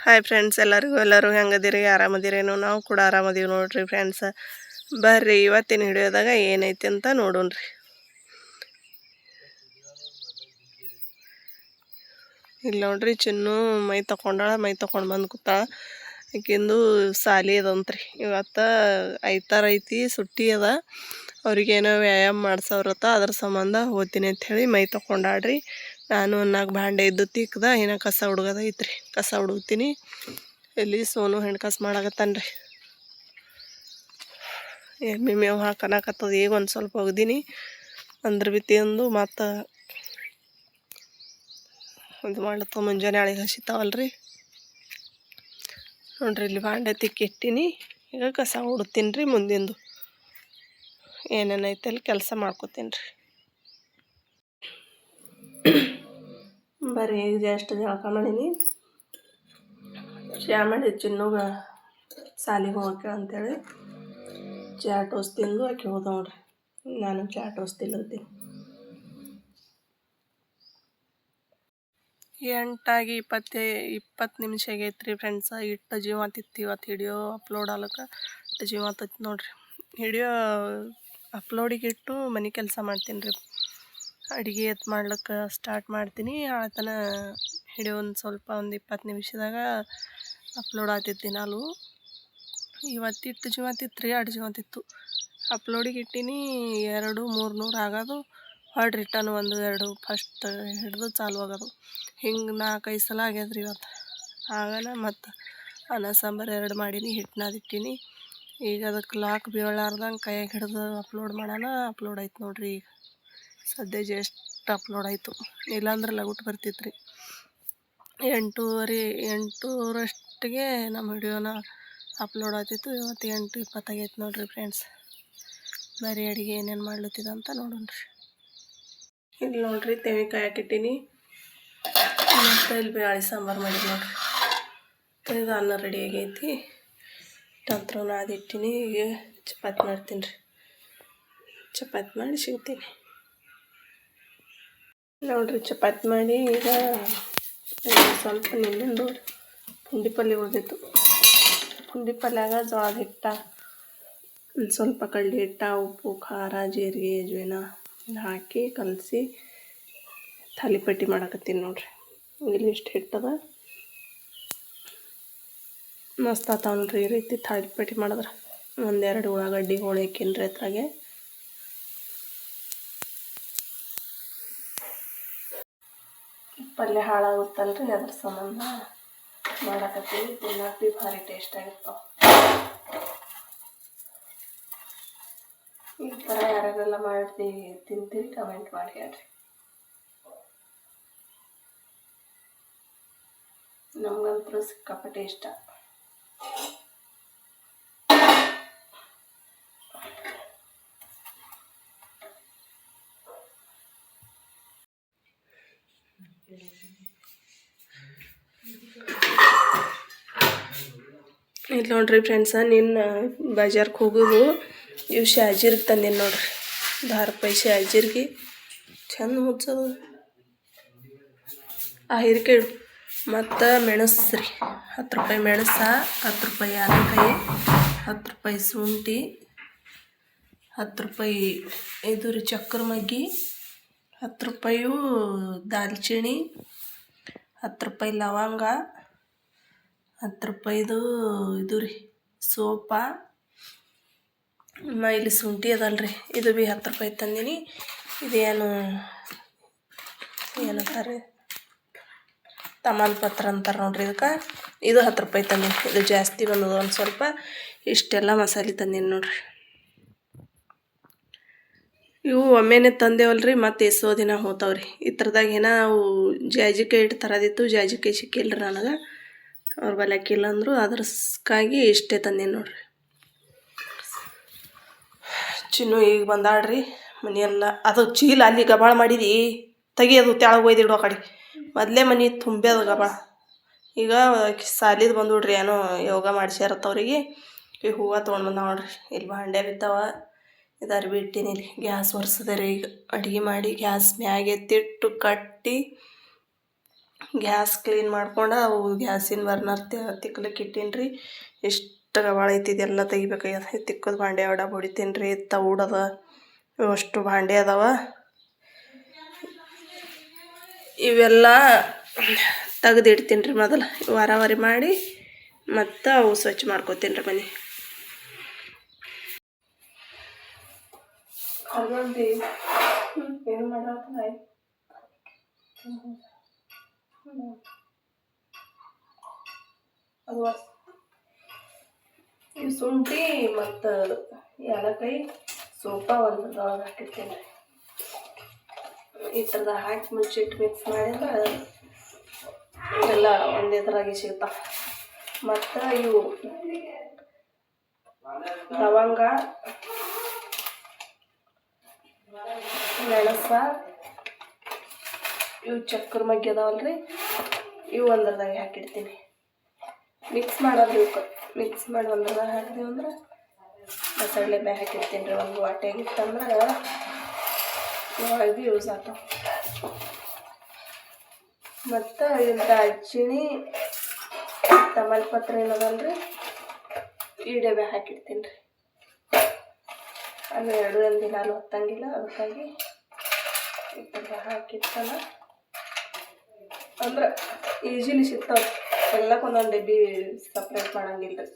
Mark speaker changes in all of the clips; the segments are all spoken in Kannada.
Speaker 1: ಹಾಯ್ ಫ್ರೆಂಡ್ಸ್, ಎಲ್ಲರೂ ಹೆಂಗದಿರಿ? ಆರಾಮದಿರೇನು? ನಾವು ಕೂಡ ಆರಾಮದೀವಿ ನೋಡ್ರಿ ಫ್ರೆಂಡ್ಸ್. ಬರ್ರಿ ಇವತ್ತಿನ ಹಿಡಿಯೋದಾಗ ಏನೈತಿ ಅಂತ ನೋಡೋಣ್ರಿ. ಇಲ್ಲಿ ನೋಡ್ರಿ, ಚಿನ್ನು ಮೈ ತೊಗೊಂಡು ಬಂದು ಕೂತಾಳ. ಆಕಿಂದು ಸಾಲಿ ಅದಂತ್ರಿ. ಇವತ್ತು ಐತಾರ ಐತಿ, ಸುಟ್ಟಿ ಅದ. ಅವ್ರಿಗೇನೋ ವ್ಯಾಯಾಮ ಮಾಡ್ಸವ್ರತ್ತ, ಅದ್ರ ಸಂಬಂಧ ಹೋಗ್ತೀನಿ ಅಂಥೇಳಿ ಮೈ ತೊಗೊಂಡಾಡ್ರಿ. ನಾನು 4 ಭಾಂಡೆ ಇದ್ದು ತಿಕ್ಕದ, ಏನೋ ಕಸ ಹುಡುಗದೈತ್ರಿ. ಕಸ ಹುಡುಗ್ತೀನಿ. ಇಲ್ಲಿ ಸೋನು ಹೆಣ್ಕಾಸು ಮಾಡಾಕತ್ತಾನ್ರಿ. ಎಮ್ಮೆ ಮೇವು ಹಾಕನಾಕತ್ತದ. ಈಗ ಒಂದು ಸ್ವಲ್ಪ ಒಗ್ದೀನಿ ಅಂದ್ರೆ ಬಿತ್ತಿಂದು ಮತ್ತು ಇದು ಮಾಡ್ಲತ್ತ. ಮುಂಜಾನೆ ಆಳಿಗೆ ಹಸಿತಾವಲ್ರಿ. ನೋಡ್ರಿ, ಇಲ್ಲಿ ಭಾಂಡೆ ತಿಕ್ಕಿಟ್ಟಿನಿ. ಈಗ ಕಸ ಹುಡುಕ್ತೀನಿ ರೀ. ಮುಂದಿಂದು ಏನೇನೈತೆ ಅಲ್ಲಿ ಕೆಲಸ ಮಾಡ್ಕೋತೀನಿ ರೀ. ಬರ್ರಿ, ಈಗ ಜಸ್ಟ್ ಜಳಕ ಮಾಡೀನಿ. ಚಹಾ ಮಾಡಿ ಚಿನ್ನುಗ ಸಾಲಿಗೆ ಹೋಗಕ್ಕೆ ಅಂತೇಳಿ ಚಹಾ ಟೋಸ್ಟ್ ತಿಂದು ಆಕೆ ಹೋದ ನೋಡ್ರಿ. ನಾನು ಚಹಾ ಟೋಸ್ಟ್ ತಿಲ್ಲತ್ತೀನಿ. 8:20 ನಿಮಿಷ ಆಗೈತ್ರಿ ಫ್ರೆಂಡ್ಸ. ಇಟ್ಟು ಜೀವ ತಿತ್ತಿ ಇವತ್ತು ವಿಡಿಯೋ ಅಪ್ಲೋಡ್ ಆಗ್ಲಕ್ಕೆ ಜೀವ ತತ್ತಿ ನೋಡ್ರಿ. ವಿಡಿಯೋ ಅಪ್ಲೋಡಿಗೆ ಇಟ್ಟು ಮನೆ ಕೆಲಸ ಮಾಡ್ತೀನಿ ರೀ. ಅಡುಗೆ ಮಾಡ್ಲಿಕ್ಕೆ ಸ್ಟಾರ್ಟ್ ಮಾಡ್ತೀನಿ. ಆತನ ವಿಡಿಯೋ ಒಂದು 20 ನಿಮಿಷದಾಗ ಅಪ್ಲೋಡ್ ಆಗ್ತೈತಿ. ದಿನಾಲು ಇವತ್ತಿಟ್ಟು ಜೀವ ತಿತ್ತು ರೀ. 2 ಜೀವ ತಿತ್ತು. ಅಪ್ಲೋಡಿಗೆ ಇಟ್ಟೀನಿ. 200-300 ಆಗೋದು. ಹೊಳ್ಳಿ ರಿಟರ್ನ್ 1-2 ಫಸ್ಟ್ ಹಿಡಿದು ಚಾಲು ಆಗೋದು. ಹಿಂಗೆ 4-5 ಸಲ ಆಗ್ಯದ್ರಿ ಇವತ್ತು. ಆಗಲ್ಲ ಮತ್ತು ಅನ್ನ ಸಾಂಬಾರು 2 ಮಾಡೀನಿ, ಹಿಟ್ಟನಾದಿಟ್ಟೀನಿ. ಈಗ ಅದಕ್ಕೆ ಲಾಕ್ ಬೀಳಾರ್ದಂಗೆ ಕೈಯಾಗ ಹಿಡಿದು ಅಪ್ಲೋಡ್ ಮಾಡೋಣ. ಅಪ್ಲೋಡ್ ಆಯ್ತು ನೋಡ್ರಿ. ಈಗ ಸದ್ಯ ಜಸ್ಟ್ ಅಪ್ಲೋಡ್ ಆಯಿತು. ಇಲ್ಲಾಂದ್ರೆ ಲಗುಟ್ ಬರ್ತಿತ್ತು ರೀ. 8:00 ನಮ್ಮ ವಿಡಿಯೋನ ಅಪ್ಲೋಡ್ ಆಗ್ತಿತ್ತು. ಇವತ್ತು 8:20 ಆಗೈತೆ ನೋಡ್ರಿ ಫ್ರೆಂಡ್ಸ್. ಬರೀ ಅಡುಗೆ ಏನೇನು ಮಾಡ್ಲತ್ತಿದ ಅಂತ ನೋಡೋಣ್ರಿ. ಇಲ್ಲಿ ನೋಡ್ರಿ, ತೆಂಗಿನಕಾಯಿ ಹಾಕಿಟ್ಟೀನಿ. ಮತ್ತು ಇಲ್ಲಿ ಬೇಳೆ ಸಾಂಬಾರು ಮಾಡಿದ್ದು ನೋಡ್ರಿ. ಇದು ಅನ್ನ ರೆಡಿ ಆಗೈತಿ. ತಂತ್ರ ನಾದಿಟ್ಟಿನಿ. ಈಗ ಚಪಾತಿ ಮಾಡ್ತೀನಿ ರೀ. ಚಪಾತಿ ಮಾಡಿ ಸಿಗ್ತೀನಿ ನೋಡ್ರಿ. ಚಪಾತಿ ಮಾಡಿ ಈಗ ಸ್ವಲ್ಪ ನಿನ್ನಿಂದು ಪುಂಡಿ ಪಲ್ಯ ಉಳಿದಿತ್ತು. ಪುಂಡಿ ಪಲ್ಯಾಗ ಜೋಳದ ಹಿಟ್ಟ, ಒಂದು ಸ್ವಲ್ಪ ಕಡ್ಲೆ ಹಿಟ್ಟ, ಉಪ್ಪು, ಖಾರ, ಜೀರಿಗೆ, ಅಜ್ವಾನ ಹಾಕಿ ಕಲಸಿ ತಾಲಿಪಟ್ಟಿ ಮಾಡಾಕತ್ತೀನಿ ನೋಡ್ರಿ. ಇಲ್ಲಿ ಇಷ್ಟು ಹಿಟ್ಟದ ಮಸ್ತ್ ಆತಾವ ನೋಡ್ರಿ. ಈ ರೀತಿ ತಾಲಿಪಟ್ಟಿ ಮಾಡಿದ್ರೆ 1-2 ಉಳ್ಳಾಗಡ್ಡಿ ಹೋಳಿ ಹಾಕಿನ್ರಿ ಅದ್ರಾಗೆ. ಪಲ್ಯ ಹಾಳಾಗುತ್ತಲ್ರಿ, ಅದ್ರ ಸಂಬಂಧ ಮಾಡಾಕತ್ತೀವಿ. ತಿನ್ನಕ್ಕೆ ಭೀ ಭಾರಿ ಟೇಸ್ಟ್ ಆಗಿರ್ತಾವ. ಈ ಥರ ಯಾರೆಲ್ಲ ಮಾಡಿ ತಿಂತೀರಿ ಕಮೆಂಟ್ ಮಾಡಿ ಹೇಳ್ರಿ. ನಮಗಂತೂ ಸಿಕ್ಕಾಪಟ್ಟೆ ಇಷ್ಟ. ಇಲ್ಲಿ ನೋಡ್ರಿ ಫ್ರೆಂಡ್ಸ, ನಿನ್ನ ಬಜಾರ್ಗೆ ಹೋಗೋದು ಇವು ಶಾಜೀರ್ಗೆ ತಂದೀನಿ ನೋಡ್ರಿ. 10 ರೂಪಾಯಿ ಶಾಜೀರ್ಗೆ ಚಂದ ಮುಚ್ಚೋದು. ಹಿರಿಕಾಯಿ ಮತ್ತು ಮೆಣಸು ರೀ. 10 ರೂಪಾಯಿ ಮೆಣಸ, 10 ರೂಪಾಯಿ ಯಾಲಕ್ಕಾಯಿ, 10 ರೂಪಾಯಿ ಶುಂಠಿ, 10 ರೂಪಾಯಿ ಇದು ರೀ ಚಕ್ರ ಮಗ್ಗಿ, 10 ರೂಪಾಯಿ ದಾಲ್ಚಿನ್ನಿ, 10 ರೂಪಾಯಿ ಲವಂಗ, 10 ರೂಪಾಯಿದು ಇದು ರೀ ಸೋಪ. ಇಲ್ಲಿ ಶುಂಠಿ ಅದಲ್ರಿ, ಇದು ಭೀ 10 ರೂಪಾಯಿ ತಂದೀನಿ. ಇದೇನು ಏನಂತಾರೆ, ತಮಾಲ್ಪತ್ರ ಅಂತಾರೆ ನೋಡ್ರಿ ಇದಕ್ಕೆ. ಇದು 10 ರೂಪಾಯಿ ತಂದೀನಿ. ಇದು ಜಾಸ್ತಿ ಬಂದದ ಒಂದು ಸ್ವಲ್ಪ. ಇಷ್ಟೆಲ್ಲ ಮಸಾಲೆ ತಂದೀನಿ ನೋಡ್ರಿ. ಇವು ಒಮ್ಮೆನೆ ತಂದೇವಲ್ರಿ, ಮತ್ತು ಎಷ್ಟೋ ದಿನ ಹೋಗ್ತಾವ್ರಿ. ಈ ಥರದಾಗ ಏನೋ ಅವು ಜಾಜಿಕಾಯಿ ಹಿಟ್ಟು ತರೋದಿತ್ತು. ಜಾಜಿಕಾಯಿ ಸಿಕ್ಕಿಲ್ಲ ರೀ ನನಗೆ. ಅವ್ರು ಬಲ್ಯಾಕಿಲ್ಲ ಅಂದರು. ಅದ್ರಕ್ಕಾಗಿ ಇಷ್ಟೇ ತಂದೀನಿ ನೋಡ್ರಿ. ಚಿನ್ನು ಈಗ ಬಂದಾಡ್ರಿ. ಮನೆಯೆಲ್ಲ ಅದು ಚೀಲ ಅಲ್ಲಿ ಗಬಾಳ ಮಾಡಿದಿ, ತೆಗಿಯೋದು ತೆಳಗೆ ಒಯ್ದಿಡೋ ಕಡೆ. ಮೊದಲೇ ಮನೆ ತುಂಬ್ಯದ ಗಬಾಳ. ಈಗ ಸಾಲಿದು ಬಂದುಬಿಡ್ರಿ, ಏನೋ ಯೋಗ ಮಾಡಿಸ್ಯಾರತ್ತವ್ರಿಗೆ. ಈಗ ಹೂವು ತೊಗೊಂಡು ಬಂದ ನೋಡ್ರಿ. ಇಲ್ಲಿ ಭಾಂಡೆ ಬಿದ್ದಾವ. ಇದು ಅರ್ಬಿ ಇಟ್ಟೀನಿ. ಇಲ್ಲಿ ಗ್ಯಾಸ್ ಒರೆಸಿದೆ ರೀ. ಈಗ ಅಡುಗೆ ಮಾಡಿ ಗ್ಯಾಸ್ ಮ್ಯಾಗೆ ಎತ್ತಿಟ್ಟು ಕಟ್ಟಿ ಗ್ಯಾಸ್ ಕ್ಲೀನ್ ಮಾಡ್ಕೊಂಡು ಅವು ಗ್ಯಾಸಿನ ಬರ್ನರ್ ತಿಕ್ಲಕ್ಕೆ ಇಟ್ಟೀನಿ ರೀ. ಎಷ್ಟು ಭಾಳ ಐತಿ, ಇದೆಲ್ಲ ತೆಗಿಬೇಕಾಗ್ಯದ. ತಿಕ್ಕೋದು ಭಾಂಡೆ ಡಬ್ಬ ಹೊಡಿತೀನಿ ರೀ. ತೌಡದ ಅಷ್ಟು ಭಾಂಡೆ ಅದಾವ. ಇವೆಲ್ಲ ತೆಗೆದಿಡ್ತೀನಿ ರೀ. ಮೊದಲು ವಾರ ಮಾಡಿ ಮತ್ತು ಅವು ಸ್ವಚ್ಛ ಮಾಡ್ಕೋತೀನಿ ರೀ ಮನೆ. ಏನು ಮಾಡತ್ತ ಅದು ಈ ಶುಂಠಿ ಮತ್ತು ಏಲಕ್ಕಾಯಿ ಸೋಪಾ ಒಂದು ಹಾಕಿರ್ತೀನಿ ರೀ. ಈ ಥರದ ಹಾಕಿ ಮುಂಚಿಟ್ಟು ಮಿಕ್ಸ್ ಮಾಡಿದ್ರೆ ಎಲ್ಲ ಒಂದೇದ್ರಾಗಿ ಸಿಗ್ತಾವೆ. ಮತ್ತು ಇವು ಲವಂಗ, ಮೆಣಸ, ಇವು ಚಕ್ರ ಮಗ್ಗಿ ಅದಾವಲ್ರಿ, ಇವು ಒಂದ್ರದಾಗ ಹಾಕಿಡ್ತೀನಿ. ಮಿಕ್ಸ್ ಮಾಡೋದು ಇವಕ್ಕೆ ಮಿಕ್ಸ್ ಮಾಡಿ ಒಂದ್ರದಾಗ ಹಾಕಿದೀವಿ ಅಂದ್ರೆ ಮಸಾಲೆ ಬೇ ಹಾಕಿರ್ತೀನಿ ರೀ. ಒಂದು ವಾಟೆಗಿತ್ತಂದ್ರೆ ಒಳಗೆ ಯೂಸ್ ಆಗ್ತಾವ. ಮತ್ತು ಇದು ದಾಲ್ಚಿನ್ನಿ, ತಮಲ್ಪತ್ರ ಏನದಲ್ರಿ, ಈ ಡಬ್ಬೆ ಹಾಕಿರ್ತೀನಿ ರೀ. ಅದು ಎರಡು ದಿನ ಹಾಲು ಹೊತ್ತಂಗಿಲ್ಲ, ಅದಕ್ಕಾಗಿ ಈ ಥರ ಹಾಕಿರ್ತಾನೆ ಅಂದ್ರೆ ಈಜಿಲಿ ಸಿಗ್ತಾವೆ. ಎಲ್ಲಕ್ಕೆ ಒಂದೊಂದು ಡಬ್ಬಿ ಸಪ್ರೇಟ್ ಮಾಡಂಗಿಲ್ಲ ರೀ.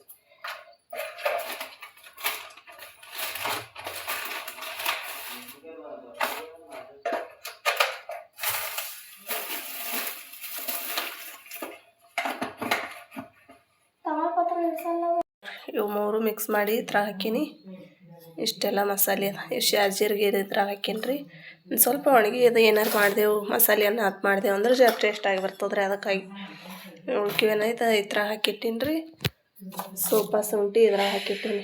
Speaker 1: ಇವು ಮೂರು ಮಿಕ್ಸ್ ಮಾಡಿ ಇದ್ರ ಹಾಕೀನಿ. ಇಷ್ಟೆಲ್ಲ ಮಸಾಲೆ ಜೀರಿಗೆ ಇದ್ರ ಹಾಕೀನಿ ರೀ. ಒಂದು ಸ್ವಲ್ಪ ಒಣಗಿ ಅದು ಏನಾರು ಮಾಡಿದೆವು ಮಸಾಲೆಯನ್ನು ಹಾಕಿ ಮಾಡಿದೆವು ಅಂದ್ರೆ ಜರ ಟೇಸ್ಟಾಗಿ ಬರ್ತದೆ ರೀ. ಅದಕ್ಕಾಗಿ ಉಳ್ಕಿವೇನೈತೆ ಈ ಥರ ಹಾಕಿಟ್ಟೀನಿ ರೀ. ಸೋಪಾ ಶುಂಠಿ ಇದ್ರಾಗ ಹಾಕಿಟ್ಟೀನಿ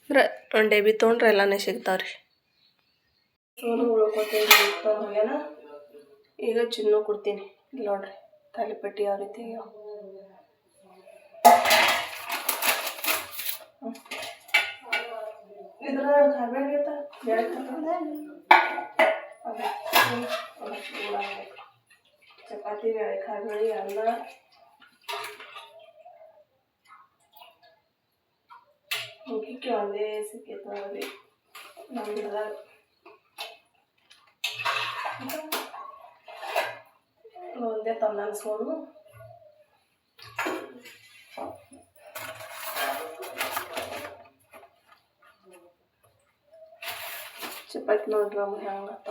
Speaker 1: ಅಂದ್ರೆ ಒಂದು ಡಬ್ಬಿ ತೊಗೊಂಡ್ರೆ ಎಲ್ಲನೇ ಸಿಗ್ತಾವೆ ರೀ. ಸೋನು ಉಳ್ಕೊತೇನೆ. ಈಗ ಚಿನ್ನು ಕೊಡ್ತೀನಿ. ಇಲ್ಲಿ ನೋಡ್ರಿ ತಾಲಿಪಟ್ಟಿ ಯಾವ ರೀತಿ ಇದ್ರಾಗ ಚಪಾತಿ, ಬೇಳೆ, ಕಾಯಿಬೇಳೆ, ಅನ್ನ, ಮುಗಿಕ್ಕೆ ಒಂದೇ ಸಿಕ್ಕೈತೆ ನೋಡ್ರಿ ನಮ್ಮ ಗಿಡದಾಗ. ಒಂದೇ ತಂದು ಅನ್ಸ್ಕೊಂಡು ಚಪಾತಿ ನೋಡ್ರಿ ನಮ್ಗೆ ಹೆಂಗತ್ತ.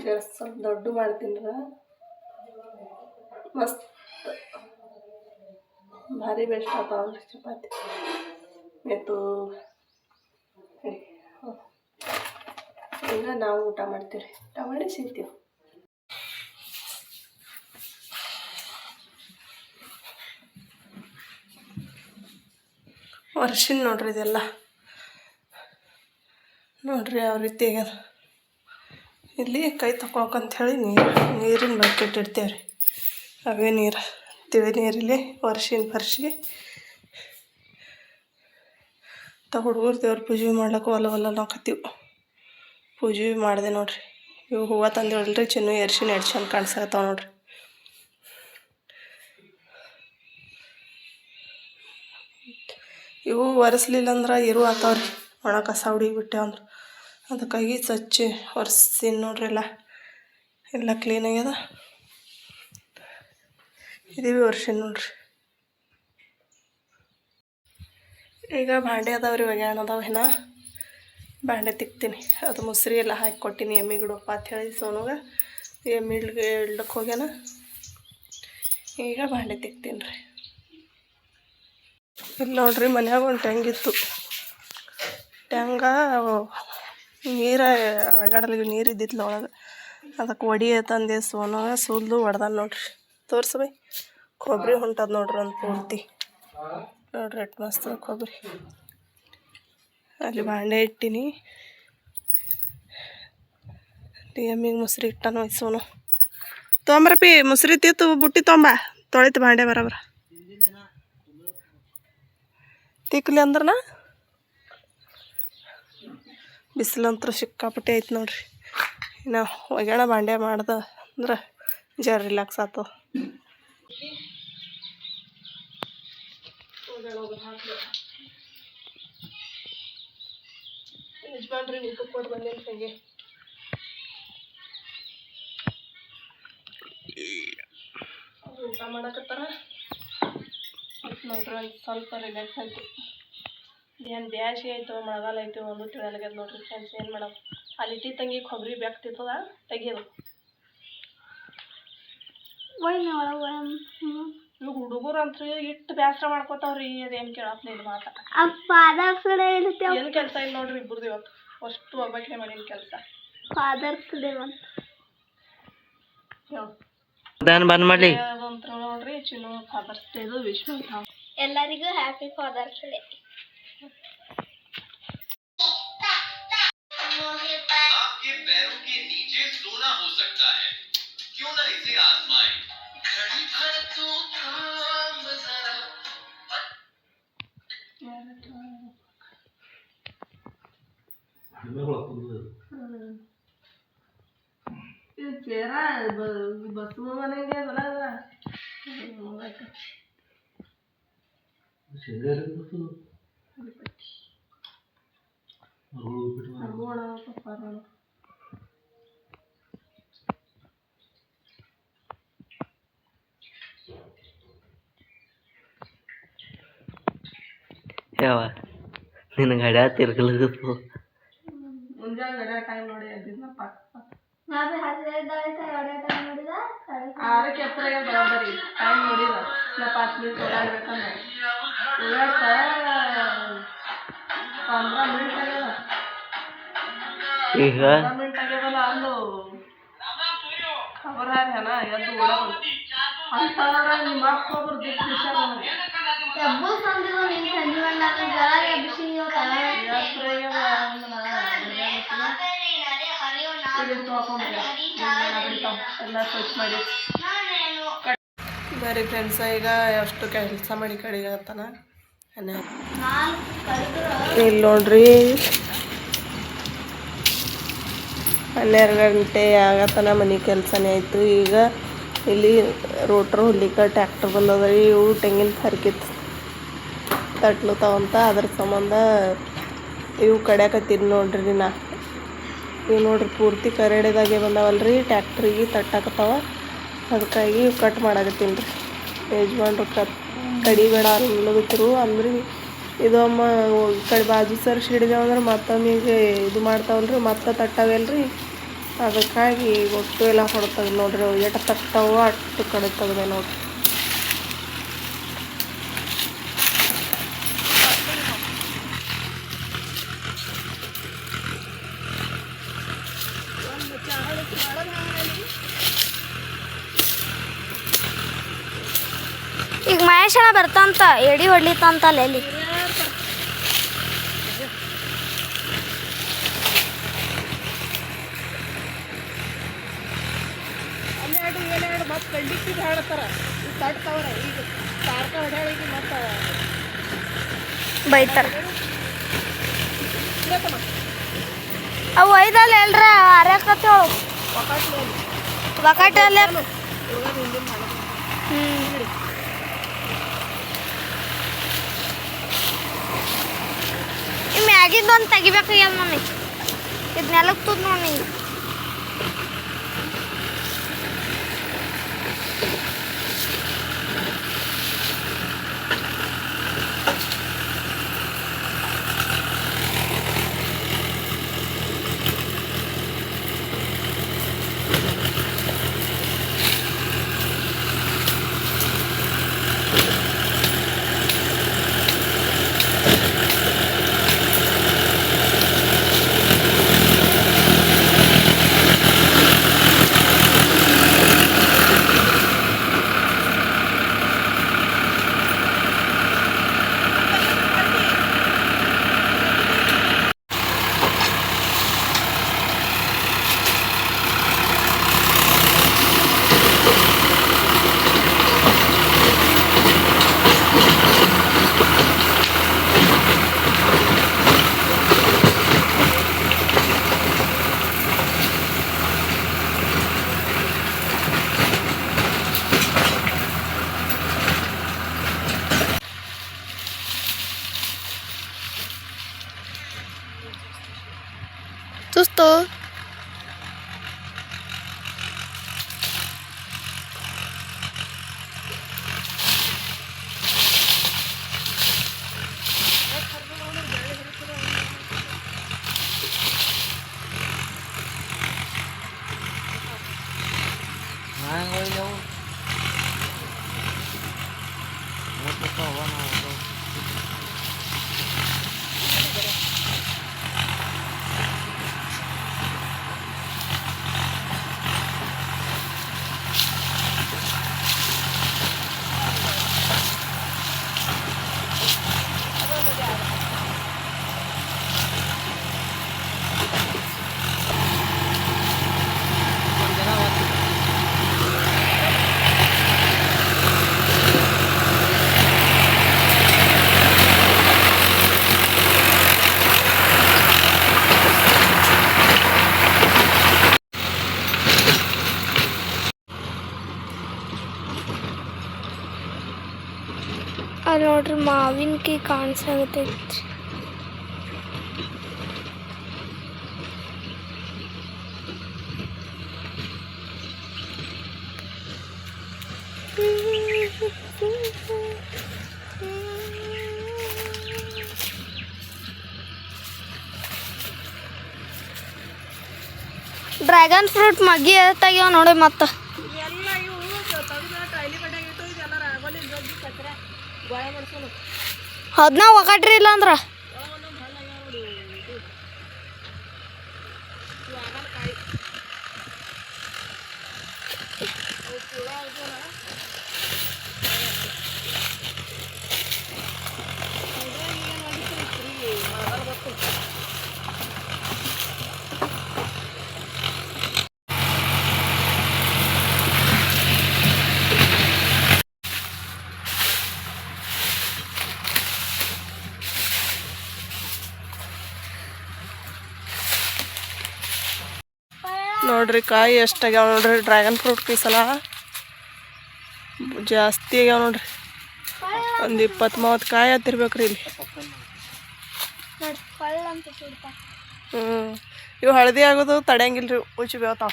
Speaker 1: ಜಸ್ಟ್ ಸ್ವಲ್ಪ ದೊಡ್ಡ ಮಾಡ್ತೀನಿ ರೀ. ಮಸ್ತ್ ಭಾರಿ ಬೆಸ್ಟ್ ಆಗ್ತಾವಲ್ರಿ ಚಪಾತಿ. ಆಯಿತು, ಈಗ ನಾವು ಊಟ ಮಾಡ್ತೀವಿ ರೀ. ಊಟ ಮಾಡಿ ಸಿಗ್ತೀವಿ. ವರ್ಷಿನ ನೋಡ್ರಿ ಇದೆಲ್ಲ ನೋಡ್ರಿ ಯಾವ ರೀತಿ ಆಗ್ಯದ. ಇಲ್ಲಿ ಕೈ ತಗೊಳಕಂತ ಹೇಳಿ ನೀರಿನ ಬಕೆಟ್ ಇಡ್ತೇವೆ ರೀ. ಅವೇ ನೀರು ತಿಳಿ ನೀರಲ್ಲಿ ವರ್ಷಿನ ಫರ್ಶಿ ಹುಡುಗರು ದೇವ್ರ ಪೂಜೆ ಮಾಡ್ಲಿಕ್ಕೆ ಒಲ್ಲ ನಾಕತ್ತೀವಿ. ಪೂಜೆ ಮಾಡಿದೆ ನೋಡ್ರಿ. ಇವು ಹೂವು ತಂದೇವಲ್ರಿ ಚಿನ್ನು ಎರ್ಶಿನ ಎಷ್ಟು ಚಂದ ಕಾಣಿಸಕತ್ತಾವ ನೋಡ್ರಿ. ಇವು ಒರೆಸ್ಲಿಲ್ಲ ಅಂದ್ರೆ ಇರು ಆತಾವ್ರಿ. ಒಣ ಕಸ ಹುಡುಗಿಬಿಟ್ಟೆ ಅಂದ್ರೆ ಅದಕ್ಕಾಗಿ ಸ್ವಚ್ಛ ಒರೆಸ್ತೀನಿ ನೋಡ್ರಿ. ಎಲ್ಲ ಕ್ಲೀನ್ ಆಗ್ಯದ. ಇದೀವಿ ಒರೆಸ್ತೀನಿ ನೋಡ್ರಿ. ಈಗ ಭಾಂಡೆ ಅದಾವ್ರಿ, ಒಗ್ಯಾಣ ಅದಾವ. ಏನ ಭಾಂಡೆ ತಿಕ್ತೀನಿ. ಅದು ಮೊಸರಿ ಎಲ್ಲ ಹಾಕಿ ಕೊಟ್ಟಿನಿ ಎಮ್ಮಿಗೆ ಇಡಪ್ಪ ಅಂತ ಹೇಳಿ ಸೋನುಗೆ. ಎಮ್ಮಿಗೆ ಇಡ್ಲಕ್ಕೆ ಹೋಗ್ಯಾನ. ಈಗ ಭಾಂಡೆ ತಿಕ್ತೀನಿ ರೀ. ಇಲ್ಲಿ ನೋಡ್ರಿ ಮನ್ಯಾಗ ಒಂದು ಟ್ಯಾಂಗಿತ್ತು. ಟ್ಯಾಂಗ ನೀರು ಒಳಗಡಲಿಗೆ ನೀರು ಇದ್ದಿತ್ತಲ್ಲ ಒಳಗೆ, ಅದಕ್ಕೆ ಒಡಿ ತಂದೆ ಸೋನುಗೆ ಸುಲ್ದು ಹೊಡ್ದಾನ ನೋಡ್ರಿ. ತೋರ್ಸಬೈ ಕೊಬ್ಬರಿ ಹೊಂಟದ ನೋಡ್ರಿ ಒಂದು ಪೂರ್ತಿ. ನೋಡ್ರಿ ಎಷ್ಟು ಮಸ್ತ್ ಕೊಬ್ಬರಿ. ಅಲ್ಲಿ ಭಾಂಡೆ ಇಟ್ಟಿನಿ. ಎಮ್ಮಿಗೆ ಮೊಸರು ಇಟ್ಟಾನು ಸೋನು. ತೊಂಬ್ರಪ್ಪಿ ಮೊಸರು ತಿತ್ತು ಬುಟ್ಟಿ ತೊಂಬ ತೊಳಿತು ಭಾಂಡೆ ಬರಬರ ತಿಕ್ಲಿ ಅಂದ್ರನ. ಬಿಸಿಲಂತ್ರ ಸಿಕ್ಕಾಪಟ್ಟೆ ಐತೆ ನೋಡ್ರಿ. ಇನ್ನು ಒಗ್ಯಾಣ ಬಾಂಡೆ ಮಾಡ್ದೆ ಅಂದ್ರೆ ಜರ ರಿಲ್ಯಾಕ್ಸ್ ಆಯ್ತು. ಯಜಮಾನ್ರಿ ಊಟ ಕೊಟ್ಟು ಬಂದೇನು ಹಂಗೆ ಊಟ ಮಾಡಕತ್ತಾರ. ನೋಡ್ರಿ ಒಂದು ಸ್ವಲ್ಪ ರಿಲ್ಯಾಕ್ಸ್ ಆಯಿತು. ಏನು ಬ್ಯಾಸಿಗೆ ಆಯಿತು ಮಳೆಗಾಲ ಆಯಿತು ಒಂದು ತಿಳಿಯಲಾಗ್ಯದ ನೋಡ್ರಿ ಫ್ರೆಂಡ್ಸ್. ಏನು ಮಾಡೋದು ಅಲ್ಲಿ ಇಟ್ಟಿ ತಂಗಿ ಕೊಬ್ಬರಿ ಬ್ಯಾಗ್ತಿರ್ತದ ತೆಗಿಯೋದು. ಇವಾಗ ಹುಡುಗರು ಅಂತ ಇಟ್ಟು ಬೇಸರ ಮಾಡ್ಕೋತಾವ್ರಿ. ಅದೇನು ಕೇಳತ್ನ ಇದು ಮಾತ ಏನು ಕೆಲಸ ಇಲ್ಲ ನೋಡ್ರಿ ಇಬ್ಬರದು ಇವತ್ತು ಅಷ್ಟು ಒಬ್ಬಾಕಿನೇ ಮಾಡೀನಿ ಕೆಲಸ. ಫಾದರ್ಸ್ ಡೇ ಬಂದ್ ಮಾಡಿ ಅದಂತ್ರ ನೋಡ್ರಿ ಚಿನ್ನು ಫಾದರ್ಸ್ ಡೇದು ವಿಶ್ ಮಾಡ್ತಾವ ಎಲ್ಲರಿಗೂ. Happy fathers day. आपके पैरों के नीचे सोना हो सकता है, क्यों ना इसे आजमाएं. घड़ी भर तू थाम जरा. ಇದು ಚೇರ ಬಸ್ ಮನೆಗೆ ಅದಲ್ಲ ಯಾವ ನಿನ್ನ ಗಡ್ಯ ತಿರ್ಗಲಗತ್ತು ಮುಂಜಾನೆ ಗಡ್ಯ ಟೈಮ್ ನೋಡಿ ಅದಿನ್ನಪ್ಪ. ಆರಕ್ಕೆ ಎತ್ತರ ಬರೋಬ್ಬರಿ ಟೈಮ್ ನೋಡಿದ ನಾ 5 ಮಿನಿಟ್ ಓಡಾಡ್ಬೇಕಂದ್ರೆ ಓಡಾಡ್ತ 15 ಮಿನಿಟ್ ಆಗ್ಯದ. ಈಗ 15 ಮಿನಿಟ್ ಆಗ್ಯದಲ್ಲ ಅಂದು ಖಬರ್ ಹಾರ್ಯಾನ ಎದ್ದು ಓಡೋದು ಅಂತಂದ್ರೆ ನಿಮ್ಮ ಅಪ್ಪ ಒಬ್ರು ದಿಕ್ಕ ವಿಷಯ ಬರೀ ಫ್ರೆಂಡ್ಸ. ಈಗ ಎಷ್ಟು ಕೆಲಸ ಮಾಡಿ ಕಡೆಗೆ ಆಗತ್ತಾನ ಇಲ್ಲಿ ನೋಡ್ರಿ 12 ಗಂಟೆ ಆಗತ್ತನ ಮನೆ ಕೆಲಸನೇ ಆಯಿತು. ಈಗ ಇಲ್ಲಿ ರೋಟ್ರ್ ಹೊಲಿಕ ಟ್ಯಾಕ್ಟರ್ ಬಂದದ್ರಿ. ಇವು ತೆಂಗಿನ ಹರಕೆ ತಟ್ಲತಾವಂತ ಅದ್ರ ಸಂಬಂಧ ಇವು ಕಡ್ಯಾಕತ್ತೀನಿ ನೋಡ್ರಿ. ಇವು ನೋಡ್ರಿ ಪೂರ್ತಿ ಕರಡಿದಾಗೆ ಬಂದಾವಲ್ರಿ ಟ್ಯಾಕ್ಟ್ರಿಗೆ ತಟ್ಟಾಕತ್ತಾವ. ಅದಕ್ಕಾಗಿ ಇವು ಕಟ್ ಮಾಡಾಕತ್ತೀನಿ ರೀ. ಯಜಮಾನ್ರು ಕಡಿಬೇಡ ಅನ್ನೋದಕ್ಕರು ಅಂದ್ರಿ ಇದು ಅಮ್ಮ ಈ ಕಡೆ ಬಾಜು ಸರ್ ಹಿಡಿದೇವಂದ್ರೆ ಮತ್ತೊಮ್ಮೆ ಈಗ ಇದು ಮಾಡ್ತಾವಲ್ರಿ ಮತ್ತೆ ತಟ್ಟಾವಲ್ರಿ. ಅದಕ್ಕಾಗಿ ಒಟ್ಟು ಎಲ್ಲ ಹೊಡ್ತದೆ ನೋಡ್ರಿ. ಅವು ಎಷ್ಟು ತಟ್ಟಾವ ಅಷ್ಟು ಕಡೆ ತೆಗ್ದೆ ನೋಡ್ರಿ.
Speaker 2: ಈಗ ಮಹೇಶಣ್ಣ ಬರ್ತಂತ ಎಡಿ ಹೊಡ್ಲಿತ್ತಂತಲ್ಲ ಎಲ್ಲಿ
Speaker 1: ಮತ್ತೆ ಕಂಡಿಕ್ಕಿಗೆ ಹಾಡ್ತಾರ ತಡ್ತಾವ್ರ. ಈಗ ಕಾರ್ಕ ಹೊಡ್ಯಾಳಿಗೆ ಮತ್ತೆ
Speaker 2: ಬೈತಾರ. ಅವು ಐದಲ್ಲ ಎಲ್ರ ಅರ್ಯಾಕತ್ತೇಳು ಬಕಾಟಲ್ಲಿ. ಈ ಮ್ಯಾಗಿಂದ ಒಂದು ತೆಗಿಬೇಕಾಗ್ಯದ ಮಮ್ಮಿ. ಇದು ನೆಲಕ್ಕೆ ತುದ್ ನೋಡಿ. ಅಲ್ಲಿ ನೋಡ್ರಿ ಮಾವಿನಕಾಯಿ ಕಾಣಿಸಾಗತೈತ್ರಿ. ಡ್ರ್ಯಾಗನ್ ಫ್ರೂಟ್ ಮಗ್ಗಿ ತೆಗಿಯೋ ನೋಡಿ ಮತ್ತೆ
Speaker 1: ಎಲ್ಲ ಇವು ತೆಗೆದು ಟೈಲಿ ಕಡೆ ಇಟ್ಟು ಇದೆಲ್ಲ ರಾಗೋಲಿ ಜಗ್ಗಿ ಕಚ್ರೆ ಗೋಳ ಮಾಡ್ಸೋನು
Speaker 2: ಅದನ್ನ ಒಗಟ್ರಿ ಇಲ್ಲ ಅಂದ್ರೆ
Speaker 1: ಒಂದೊಂದು ಹಳ್ಳ ನೋಡಿ ಇದು ಕಾಯಿ ಅವು ಪೂರ ಇದಲ್ಲ ಏನು ಮಾಡಿಸ್ರಿ ಮಳೆ ಗೊತ್ತು. ನೋಡ್ರಿ ಕಾಯಿ ಎಷ್ಟಾಗ್ಯಾವ ನೋಡ್ರಿ. ಡ್ರ್ಯಾಗನ್ ಫ್ರೂಟ್ ಈ ಸಲ ಜಾಸ್ತಿ ಆಗ್ಯಾವ ನೋಡ್ರಿ. ಒಂದು 20-30 ಕಾಯಿ ಹತ್ತಿರ್ಬೇಕ್ರಿ ಇಲ್ಲಿ. ಇವು ಹಳದಿ ಆಗೋದು ತಡೆಯಂಗಿಲ್ಲ ರೀ, ಉಚ್ಚಿ ಬೇವ್ತಾವ.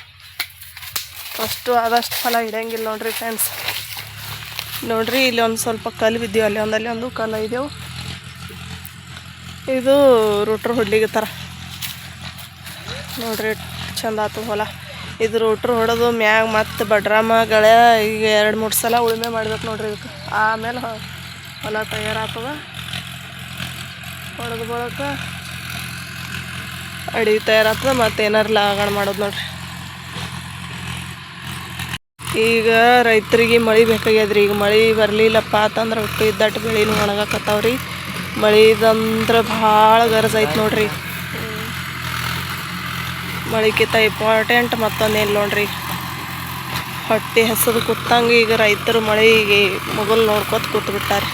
Speaker 1: ಅಷ್ಟು ಆದಷ್ಟು ಫಲ ಹಿಡಿಯಂಗಿಲ್ಲ ನೋಡ್ರಿ ಫ್ರೆಂಡ್ಸ್. ನೋಡ್ರಿ ಇಲ್ಲಿ ಒಂದು ಸ್ವಲ್ಪ ಕಲ್ಲು ಬಿದ್ದೀವಿ, ಅಲ್ಲಿ ಒಂದು ಕಲ್ಲು ಇದೇವು. ಇದು ರೋಟ್ರು ಹೊಡ್ಲಿಗತ್ತಾರ ನೋಡ್ರಿ, ಚಂದ ಆತು ಹೊಲ. ಇದು ರೋಟ್ರು ಹೊಡೆದು ಮ್ಯಾಗ ಮತ್ತು ಬಡ್ರಾಮಗಳ ಈಗ 2-3 ಸಲ ಉಳುಮೆ ಮಾಡ್ಬೇಕು ನೋಡ್ರಿ ಇದಕ್ಕೆ. ಆಮೇಲೆ ಹೊಲ ತಯಾರಾಗ್ತದ. ಹೊಡೆದು ಬಳಕ ಅಡಿಗೆ ತಯಾರಾಗ್ತದೆ, ಮತ್ತು ಏನಾರು ಲಾಗಣ ಮಾಡೋದು ನೋಡ್ರಿ. ಈಗ ರೈತರಿಗೆ ಮಳೆ ಬೇಕಾಗ್ಯದ್ರಿ. ಈಗ ಮಳೆ ಬರಲಿಲ್ಲಪ್ಪ ಅಂತಂದ್ರೆ ಒಟ್ಟು ಇದ್ದಟ್ಟು ಬೆಳೆನೂ ಒಣಗಾಕತ್ತಾವ್ರಿ. ಮಳೆದಂದ್ರೆ ಭಾಳ ಗರಜ್ ಐತೆ ನೋಡ್ರಿ. ಮಳಿಕಿಂತ ಇಂಪಾರ್ಟೆಂಟ್ ಮತ್ತೊಂದೇನು ನೋಡ್ರಿ. ಹೊಟ್ಟೆ ಹಸದು ಕೂತಂಗೆ ಈಗ ರೈತರು ಮಳೆಗೆ ಮೊಗಲ್ ನೋಡ್ಕೊತ ಕೂತ್ಬಿಟ್ಟಾರೆ.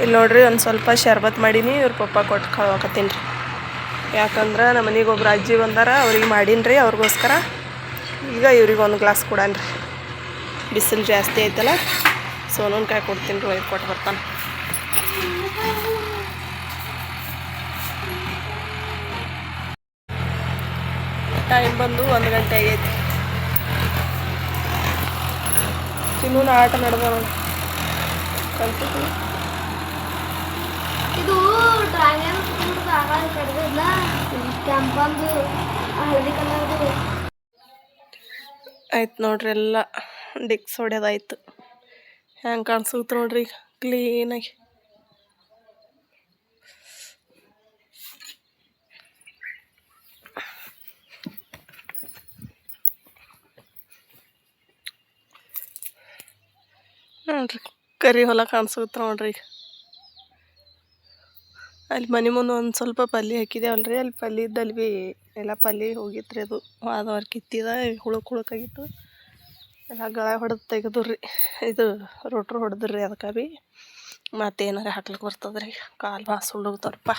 Speaker 1: ಇಲ್ಲಿ ನೋಡ್ರಿ ಒಂದು ಸ್ವಲ್ಪ ಶರ್ಬತ್ ಮಾಡೀನಿ, ಇವ್ರ ಪಪ್ಪ ಕೊಟ್ಟು ಕಳ್ವಾಕತ್ತೀನಿ ರೀ. ಯಾಕಂದ್ರೆ ನಮ್ಮ ಮನೆಗೆ ಒಬ್ರು ಅಜ್ಜಿ ಬಂದಾರ, ಅವ್ರಿಗೆ ಮಾಡೀನಿ ರೀ ಅವ್ರಿಗೋಸ್ಕರ. ಈಗ ಇವ್ರಿಗೆ ಒಂದು ಗ್ಲಾಸ್ ಕೊಡಾನ್ರಿ. ಬಿಸಿಲು ಜಾಸ್ತಿ ಐತಲ್ಲ, ಸೋನನ್ಕಾಯಿ ಕೊಡ್ತೀನಿ ರೀ, ಒಯ್ದು ಕೊಟ್ಟು ಬರ್ತಾನೆ. ಟೈಮ್ ಬಂದು 1 ಗಂಟೆ ಆಗೈತಿ. ಇನ್ನೂ ಆಟ ನಡೆದ ನೋಡಿ ಕಲ್ತಿದ್ವಿ.
Speaker 2: ಇದು ಡ್ರ್ಯಾಗನ್ ಫ್ರೂಟ್ ಆಗಾಗ ಕಡ್ದಿಲ್ಲ, ಕೆಂಪಂದು ಹಳದಿ ಕಲರ್ದು
Speaker 1: ಆಯ್ತು ನೋಡ್ರಿ. ಎಲ್ಲ ಡಿಕ್ಸ್ ಹೊಡ್ಯೋದಾಯ್ತು. ಹೆಂಗೆ ಕಾಣಿಸುತ್ತೆ ನೋಡ್ರಿ ಈಗ ಕ್ಲೀನಾಗಿ. ನೋಡ್ರಿ ಕರಿ ಹೊಲ ಕಾಣಿಸುತ್ತೆ ನೋಡ್ರಿ. ಅಲ್ಲಿ ಮನೆ ಮುಂದೆ ಒಂದು ಸ್ವಲ್ಪ ಪಲ್ಲಿ ಹಾಕಿದೇವಲ್ರಿ, ಅಲ್ಲಿ ಪಲ್ಲಿ ಇದ್ದಲ್ಲಿ ಭೀ ಎಲ್ಲ ಪಲ್ಲಿ ಹೋಗಿತ್ತು ರೀ. ಅದು ವಾದವಾರ ಕಿತ್ತಿದ ಹುಳುಕಾಗಿತ್ತು. ಎಲ್ಲ ಗಳ ಹೊಡೆದು ತೆಗೆದ್ರಿ. ಇದು ರೋಟ್ರು ಹೊಡೆದ್ರಿ. ಅದಕ್ಕೆ ಭೀ ಮತ್ತೇನಾರ ಹಾಕ್ಲಿಕ್ಕೆ ಬರ್ತದ್ರಿ. ಕಾಲು ಭಾಳ ಸುಳ್ಳೋಗ್ತಾವ್ರಪ್ಪ.